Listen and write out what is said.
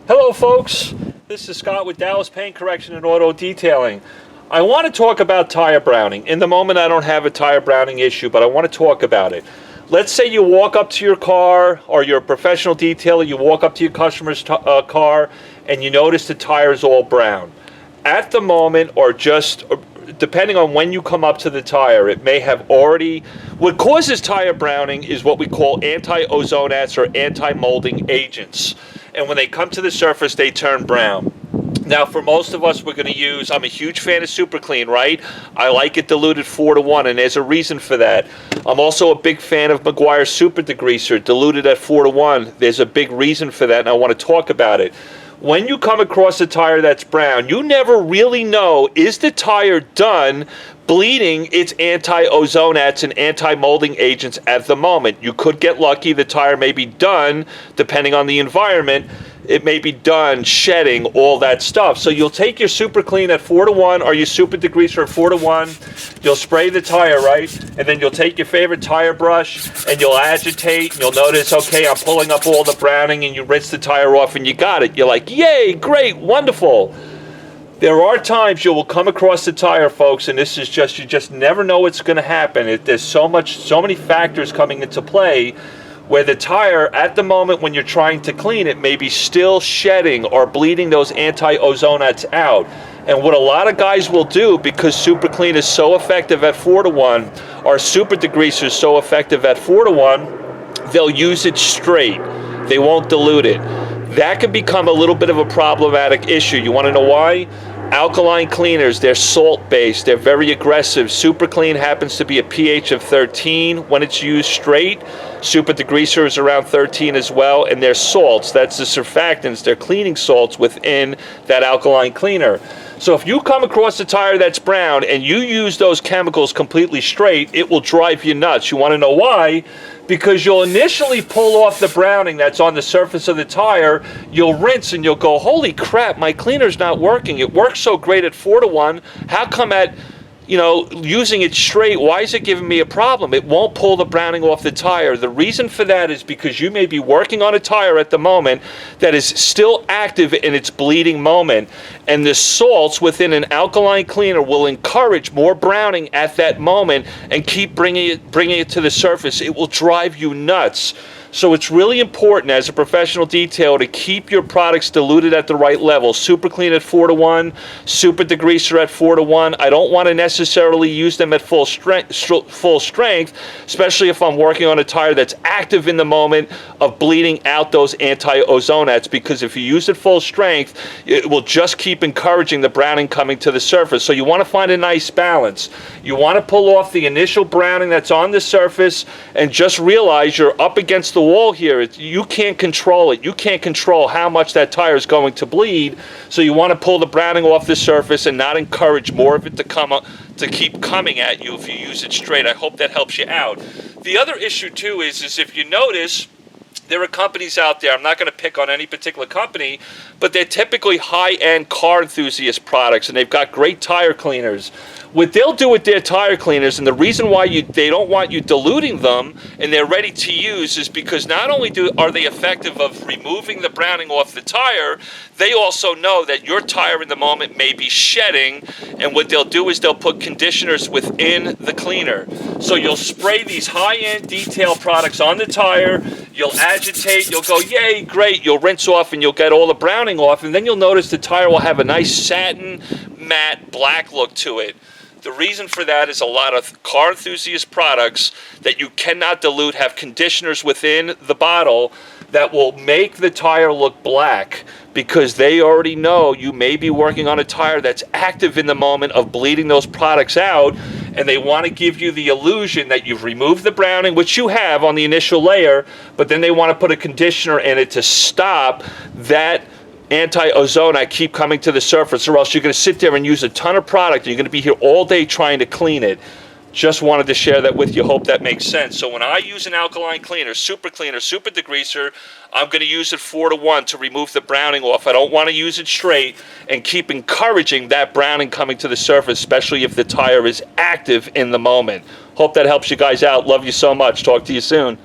Hello folks, this is Scott with Dallas Paint Correction and Auto Detailing. I want to talk about tire browning. In the moment I don't have a tire browning issue, but I want to talk about it. Let's say you walk up to your car, or you're a professional detailer, you walk up to your customer's car and you notice the tire is all brown. At the moment, or just depending on when you come up to the tire, it may have already... What causes tire browning is what we call anti-ozonates or anti-molding agents. And when they come to the surface, they turn brown. Now, for most of us, we're going to use... I'm a huge fan of Super Clean, right? I like it diluted 4:1, and there's a reason for that. I'm also a big fan of Meguiar's Super Degreaser, diluted at 4:1. There's a big reason for that, and I want to talk about it. When you come across a tire that's brown, you never really know, is the tire done bleeding its anti-ozonates and anti-molding agents at the moment? You could get lucky. The tire may be done, depending on the environment, it may be done shedding all that stuff. So you'll take your Super Clean at 4:1 or your Super Degreaser at 4:1. You'll spray the tire, right? And then you'll take your favorite tire brush and you'll agitate. And you'll notice, okay, I'm pulling up all the browning, and you rinse the tire off and you got it. You're like, yay, great, wonderful. There are times you will come across the tire, folks, and this is just, you just never know what's going to happen. There's so many factors coming into play, where the tire, at the moment when you're trying to clean it, may be still shedding or bleeding those anti-ozonates out. And what a lot of guys will do, because Super Clean is so effective at 4:1, or Super Degreaser is so effective at 4:1, they'll use it straight. They won't dilute it. That can become a little bit of a problematic issue. You want to know why? Alkaline cleaners, they're salt-based, they're very aggressive. Super Clean happens to be a pH of 13 when it's used straight. Super Degreaser is around 13 as well, and they're salts. That's the surfactants. They're cleaning salts within that alkaline cleaner. So if you come across a tire that's brown and you use those chemicals completely straight, it will drive you nuts. You want to know why? Because you'll initially pull off the browning that's on the surface of the tire, you'll rinse and you'll go, holy crap, my cleaner's not working. It works so great at 4:1. How come at, using it straight, why is it giving me a problem? It won't pull the browning off the tire. The reason for that is because you may be working on a tire at the moment that is still active in its bleeding moment, and the salts within an alkaline cleaner will encourage more browning at that moment and keep bringing it to the surface. It will drive you nuts. So it's really important as a professional detailer to keep your products diluted at the right level. Super Clean at 4:1, Super Degreaser at 4:1. I don't want to necessarily use them at full strength, especially if I'm working on a tire that's active in the moment of bleeding out those anti-ozonates, because if you use it full strength, it will just keep encouraging the browning coming to the surface. So you want to find a nice balance. You want to pull off the initial browning that's on the surface and just realize you're up against the wall here. You can't control it. You can't control how much that tire is going to bleed. So you want to pull the browning off the surface and not encourage more of it to keep coming at you if you use it straight. I hope that helps you out. The other issue too is if you notice, there are companies out there, I'm not going to pick on any particular company, but they're typically high-end car enthusiast products, and they've got great tire cleaners. What they'll do with their tire cleaners, and the reason why they don't want you diluting them and they're ready to use, is because not only are they effective of removing the browning off the tire, they also know that your tire in the moment may be shedding, and what they'll do is they'll put conditioners within the cleaner. So you'll spray these high-end detail products on the tire, you'll agitate, you'll go, yay, great, you'll rinse off and you'll get all the browning off, and then you'll notice the tire will have a nice satin, matte, black look to it. The reason for that is a lot of car enthusiast products that you cannot dilute have conditioners within the bottle that will make the tire look black, because they already know you may be working on a tire that's active in the moment of bleeding those products out, and they want to give you the illusion that you've removed the browning, which you have on the initial layer, but then they want to put a conditioner in it to stop that anti-ozonate keep coming to the surface, or else you're going to sit there and use a ton of product and you're going to be here all day trying to clean it. Just wanted to share that with you. Hope that makes sense. So when I use an alkaline cleaner, Super Degreaser, I'm going to use it 4:1 to remove the browning off. I don't want to use it straight and keep encouraging that browning coming to the surface, especially if the tire is active in the moment. Hope that helps you guys out. Love you so much. Talk to you soon.